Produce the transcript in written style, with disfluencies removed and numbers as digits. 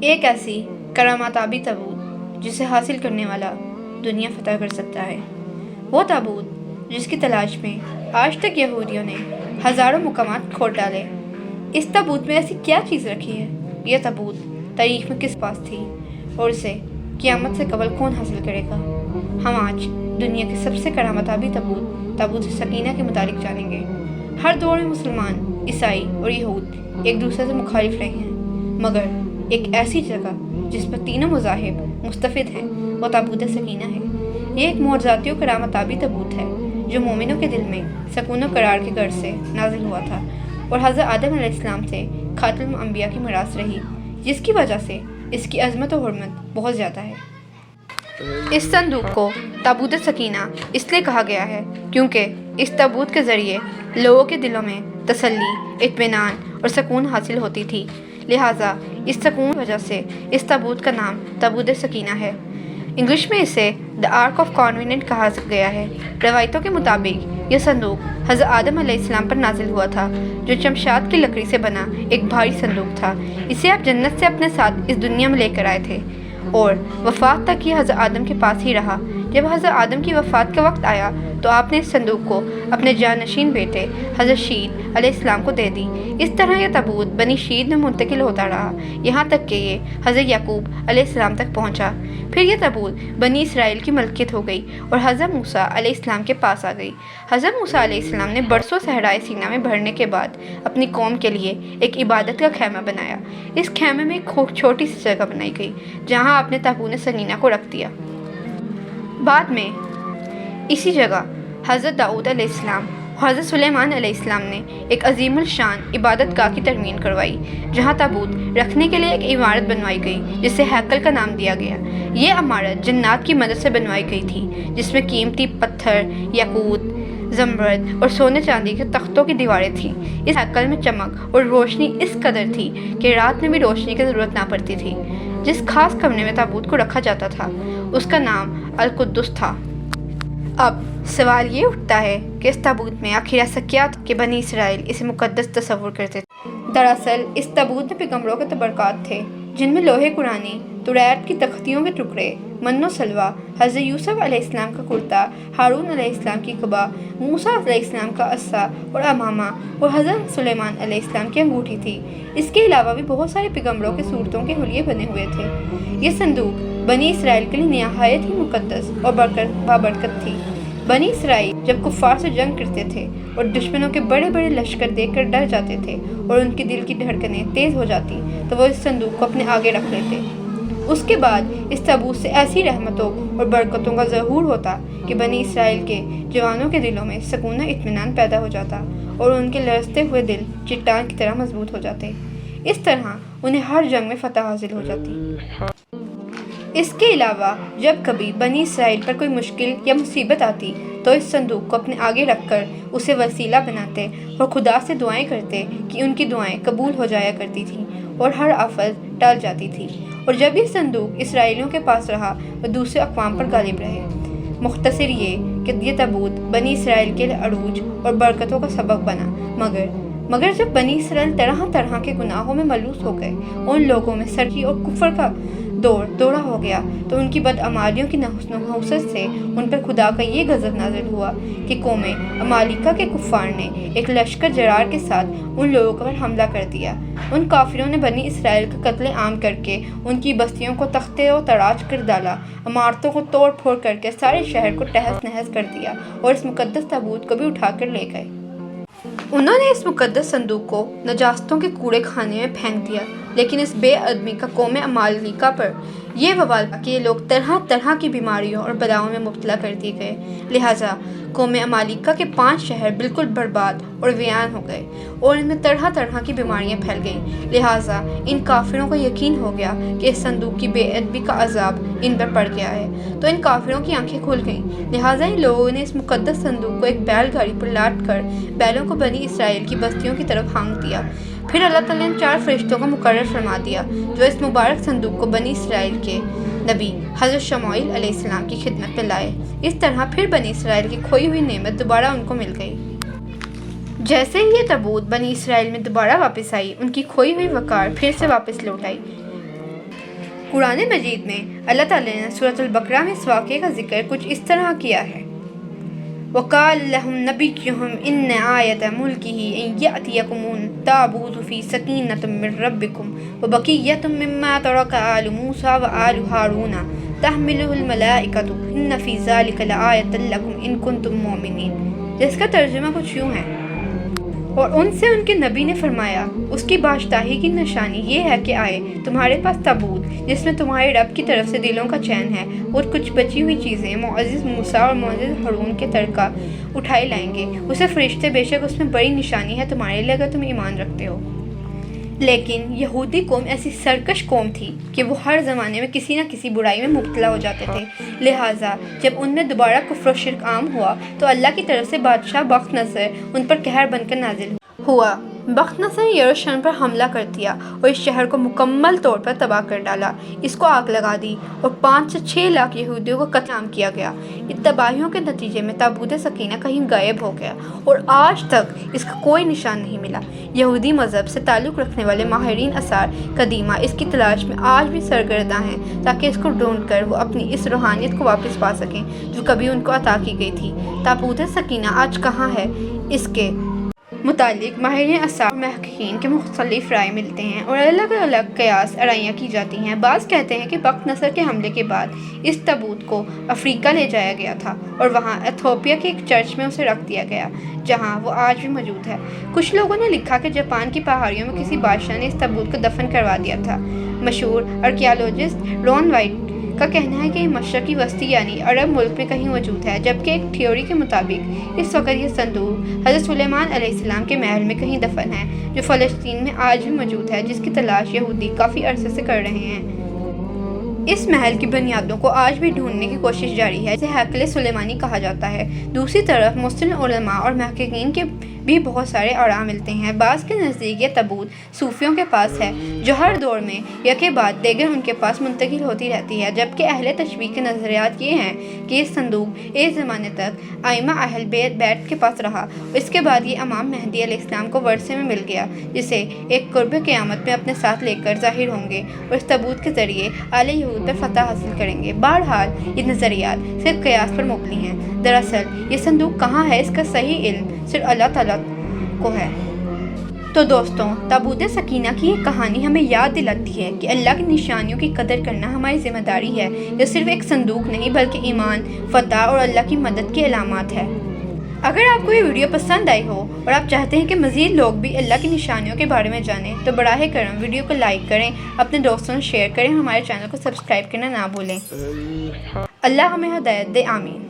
ایک ایسی کراماتابی تابوت جسے حاصل کرنے والا دنیا فتح کر سکتا ہے۔ وہ تابوت جس کی تلاش میں آج تک یہودیوں نے ہزاروں مقامات کھود ڈالے۔ اس تابوت میں ایسی کیا چیز رکھی ہے؟ یہ تابوت تاریخ میں کس پاس تھی اور اسے قیامت سے قبل کون حاصل کرے گا؟ ہم آج دنیا کے سب سے کراماتابی تابوت سکینہ کے متعلق جانیں گے۔ ہر دور میں مسلمان، عیسائی اور یہود ایک دوسرے سے مخالف رہے ہیں، مگر ایک ایسی جگہ جس پر تینوں مذاہب مستفید ہیں وہ تابوت سکینہ ہے۔ یہ ایک معجزاتی اور کراماتابی تابوت ہے جو مومنوں کے دل میں سکون و قرار کے غرض سے نازل ہوا تھا اور حضرت آدم علیہ السلام سے خاتم الانبیاء کی میراث رہی، جس کی وجہ سے اس کی عظمت و حرمت بہت زیادہ ہے۔ اس صندوق کو تابوت سکینہ اس لیے کہا گیا ہے کیونکہ اس تابوت کے ذریعے لوگوں کے دلوں میں تسلی، اطمینان اور سکون حاصل ہوتی تھی، لہٰذا اس سکون کی وجہ سے اس تابوت کا نام تابوت سکینہ ہے۔ انگلش میں اسے دی آرک آف کانویننٹ کہا گیا ہے۔ روایتوں کے مطابق یہ صندوق حضرت آدم علیہ السلام پر نازل ہوا تھا، جو چمشاد کی لکڑی سے بنا ایک بھاری صندوق تھا۔ اسے آپ جنت سے اپنے ساتھ اس دنیا میں لے کر آئے تھے اور وفات تک یہ حضرت آدم کے پاس ہی رہا۔ جب حضرت آدم کی وفات کا وقت آیا تو آپ نے اس صندوق کو اپنے جانشین بیٹے حضرت شید علیہ السلام کو دے دی۔ اس طرح یہ تابوت بنی شید میں منتقل ہوتا رہا، یہاں تک کہ یہ حضرت یعقوب علیہ السلام تک پہنچا۔ پھر یہ تابوت بنی اسرائیل کی ملکیت ہو گئی اور حضرت موسیٰ علیہ السلام کے پاس آ گئی۔ حضرت موسیٰ علیہ السلام نے برسوں صحرائے سینا میں بھرنے کے بعد اپنی قوم کے لیے ایک عبادت کا خیمہ بنایا۔ اس خیمے میں ایک چھوٹی سی جگہ بنائی گئی جہاں آپ نے تابوت سکینہ کو رکھ دیا۔ بعد میں اسی جگہ حضرت داؤد علیہ السلام اور حضرت سلیمان علیہ السلام نے ایک عظیم الشان عبادت گاہ کی ترمیم کروائی، جہاں تابوت رکھنے کے لیے ایک عمارت بنوائی گئی جسے ہیکل کا نام دیا گیا۔ یہ عمارت جنات کی مدد سے بنوائی گئی تھی، جس میں قیمتی پتھر، یاقوت، زمرد اور سونے چاندی کے تختوں کی دیواریں تھیں۔ اس ہیکل میں چمک اور روشنی اس قدر تھی کہ رات میں بھی روشنی کی ضرورت نہ پڑتی تھی۔ جس خاص کمرے میں تابوت کو رکھا جاتا تھا اس کا نام القدس تھا۔ اب سوال یہ اٹھتا ہے کہ اس تابوت میں آخر ایسا کیا تھا کہ بنی اسرائیل اسے مقدس تصور کرتے تھے؟ دراصل اس تابوت میں پیغمبروں کے تبرکات تھے، جن میں لوح قرآنی، توریت کی تختیوں کے ٹکڑے، من و سلوہ، حضرت یوسف علیہ السلام کا کرتا، ہارون علیہ السلام کی قبا، موسیٰ علیہ السلام کا عصا اور امامہ اور حضرت سلیمان علیہ السلام کی انگوٹھی تھی۔ اس کے علاوہ بھی بہت سارے پیغمبروں کے صورتوں کے حلیے بنے ہوئے تھے۔ یہ صندوق بنی اسرائیل کے لیے نہایت ہی مقدس اور بابرکت تھی۔ بنی اسرائیل جب کفار سے جنگ کرتے تھے اور دشمنوں کے بڑے بڑے لشکر دیکھ کر ڈر جاتے تھے اور ان کے دل کی دھڑکنیں تیز ہو جاتی تو وہ اس صندوق کو اپنے آگے رکھ لیتے۔ اس کے بعد اس تابوت سے ایسی رحمتوں اور برکتوں کا ظہور ہوتا کہ بنی اسرائیل کے جوانوں کے دلوں میں سکون و اطمینان پیدا ہو جاتا اور ان کے لرزتے ہوئے دل چٹان کی طرح مضبوط ہو جاتے۔ اس طرح انہیں ہر جنگ میں فتح حاصل ہو جاتی۔ اس کے علاوہ جب کبھی بنی اسرائیل پر کوئی مشکل یا مصیبت آتی تو اس صندوق کو اپنے آگے رکھ کر اسے وسیلہ بناتے اور خدا سے دعائیں کرتے کہ ان کی دعائیں قبول ہو جایا کرتی تھیں اور ہر آفت ٹل جاتی تھی۔ اور جب یہ صندوق اسرائیلیوں کے پاس رہا وہ دوسرے اقوام پر غالب رہے۔ مختصر یہ کہ یہ تابوت بنی اسرائیل کے لیے عروج اور برکتوں کا سبب بنا، مگر جب بنی اسرائیل طرح طرح کے گناہوں میں ملوث ہو گئے، ان لوگوں میں سرکشی اور کفر کا دورہ ہو گیا تو ان کی بدعمالیوں کی نحوست سے ان پر خدا کا یہ غضب نازل ہوا کہ قوم عمالیقہ کے کفار نے ایک لشکر جرار کے ساتھ ان لوگوں پر حملہ کر دیا۔ ان کافروں نے بنی اسرائیل کا قتل عام کر کے ان کی بستیوں کو تختے و تاراج کر ڈالا، عمارتوں کو توڑ پھوڑ کر کے سارے شہر کو تہس نہس کر دیا اور اس مقدس تابوت کو بھی اٹھا کر لے گئے۔ انہوں نے اس مقدس صندوق کو نجاستوں کے کوڑے خانے میں پھینک دیا، لیکن اس بے ادبی کا قوم عمالیقہ پر یہ وبال کہ یہ لوگ طرح طرح کی بیماریوں اور بلاؤں میں مبتلا کر دیے گئے، لہٰذا قوم عمالیقہ کے 5 شہر بالکل برباد اور ویران ہو گئے اور ان میں طرح طرح کی بیماریاں پھیل گئیں۔ لہٰذا ان کافروں کو یقین ہو گیا کہ اس صندوق کی بے ادبی کا عذاب ان پر پڑ گیا ہے، تو ان کافروں کی آنکھیں کھل گئیں۔ لہٰذا ان لوگوں نے اس مقدس صندوق کو ایک بیل گاڑی پر لاٹ کر بیلوں کو بنی اسرائیل کی بستیوں کی طرف ہانک دیا۔ پھر اللہ تعالیٰ نے 4 فرشتوں کو مقرر فرما دیا جو اس مبارک صندوق کو بنی اسرائیل کے نبی حضرت شموئیل علیہ السلام کی خدمت میں لائے۔ اس طرح پھر بنی اسرائیل کی کھوئی ہوئی نعمت دوبارہ ان کو مل گئی۔ جیسے ہی یہ تابوت بنی اسرائیل میں دوبارہ واپس آئی، ان کی کھوئی ہوئی وقار پھر سے واپس لوٹ آئی۔ قرآن مجید میں اللہ تعالیٰ نے سورۃ البقرہ میں اس واقعے کا ذکر کچھ اس طرح کیا ہے: وَقَالَ لَهُمْ نَبِيُّهُمْ إِنَّ آيَةَ مُلْكِهِ أَن يَأْتِيَكُمُ التَّابُوتُ فِيهِ سَكِينَةٌ مِّن رَّبِّكُمْ وَبَقِيَّةٌ مِّمَّا تَرَكَ آلُ مُوسَىٰ وَآلُ هَارُونَ تَحْمِلُهُ الْمَلَائِكَةُ إِنَّ فِي ذَلِكَ لَآيَةً لَّكُمْ إِن كُنتُم مُّؤْمِنِينَ، جس کا ترجمہ کچھ یوں ہے: اور ان سے ان کے نبی نے فرمایا، اس کی بادشاہی کی نشانی یہ ہے کہ آئے تمہارے پاس تابوت جس میں تمہارے رب کی طرف سے دلوں کا چین ہے، اور کچھ بچی ہوئی چیزیں معزز موسیٰ اور معزز ہارون کے ترکہ اٹھائے لائیں گے اسے فرشتے، بے شک اس میں بڑی نشانی ہے تمہارے لیے اگر تم ایمان رکھتے ہو۔ لیکن یہودی قوم ایسی سرکش قوم تھی کہ وہ ہر زمانے میں کسی نہ کسی برائی میں مبتلا ہو جاتے تھے، لہٰذا جب ان میں دوبارہ کفر و شرک عام ہوا تو اللہ کی طرف سے بادشاہ بخت نصر ان پر قہر بن کر نازل ہوا۔ بخت نصر نے یروشلم پر حملہ کر دیا اور اس شہر کو مکمل طور پر تباہ کر ڈالا، اس کو آگ لگا دی اور 5 سے 6 لاکھ یہودیوں کو قتل عام کیا گیا۔ ان تباہیوں کے نتیجے میں تابوت سکینہ کہیں غائب ہو گیا اور آج تک اس کا کوئی نشان نہیں ملا۔ یہودی مذہب سے تعلق رکھنے والے ماہرین آثار قدیمہ اس کی تلاش میں آج بھی سرگرداں ہیں تاکہ اس کو ڈھونڈ کر وہ اپنی اس روحانیت کو واپس پا سکیں جو کبھی ان کو عطا کی گئی تھی۔ تابوت سکینہ آج کہاں ہے، اس کے متعلق ماہرین آثار اور محققین کے مختلف رائے ملتے ہیں اور الگ الگ قیاس آرائیاں کی جاتی ہیں۔ بعض کہتے ہیں کہ بخت نصر کے حملے کے بعد اس تابوت کو افریقہ لے جایا گیا تھا اور وہاں ایتھوپیا کے ایک چرچ میں اسے رکھ دیا گیا جہاں وہ آج بھی موجود ہے۔ کچھ لوگوں نے لکھا کہ جاپان کی پہاڑیوں میں کسی بادشاہ نے اس تابوت کو دفن کروا دیا تھا۔ مشہور آرکیالوجسٹ رون وائٹ کا کہنا ہے کہ یہ مشرقی وسطی یعنی عرب ملک میں کہیں موجود ہے، جبکہ ایک تھیوری کے مطابق اس وقت یہ صندوق حضرت سلیمان علیہ السلام کے محل میں کہیں دفن ہے جو فلسطین میں آج بھی موجود ہے، جس کی تلاش یہودی کافی عرصے سے کر رہے ہیں۔ اس محل کی بنیادوں کو آج بھی ڈھونڈنے کی کوشش جاری ہے، جسے ہیکل سلیمانی کہا جاتا ہے۔ دوسری طرف مسلم علماء اور محققین کے بھی بہت سارے آراء ملتے ہیں۔ بعض کے نزدیک یہ تابوت صوفیوں کے پاس ہے جو ہر دور میں یکے بعد دیگر ان کے پاس منتقل ہوتی رہتی ہے، جبکہ اہل تشیع کے نظریات یہ ہیں کہ یہ صندوق ایک زمانے تک ائمہ اہل بیت کے پاس رہا اور اس کے بعد یہ امام مہدی علیہ السلام کو ورثے میں مل گیا، جسے ایک قرب قیامت میں اپنے ساتھ لے کر ظاہر ہوں گے اور اس تابوت کے ذریعے آل یہود پر فتح حاصل کریں گے۔ بہرحال یہ نظریات صرف قیاس پر مبنی ہیں۔ دراصل یہ صندوق کہاں ہے اس کا صحیح علم صرف اللہ تعالیٰ کو ہے۔ تو دوستوں، تابوت سکینہ کی یہ کہانی ہمیں یاد دلاتی ہے کہ اللہ کی نشانیوں کی قدر کرنا ہماری ذمہ داری ہے۔ یہ صرف ایک صندوق نہیں بلکہ ایمان، فتح اور اللہ کی مدد کی علامات ہے۔ اگر آپ کو یہ ویڈیو پسند آئی ہو اور آپ چاہتے ہیں کہ مزید لوگ بھی اللہ کی نشانیوں کے بارے میں جانیں تو براہ کرم ویڈیو کو لائک کریں، اپنے دوستوں سے شیئر کریں، ہمارے چینل کو سبسکرائب کرنا نہ بھولیں۔ اللہ ہمیں ہدایت دے، آمین۔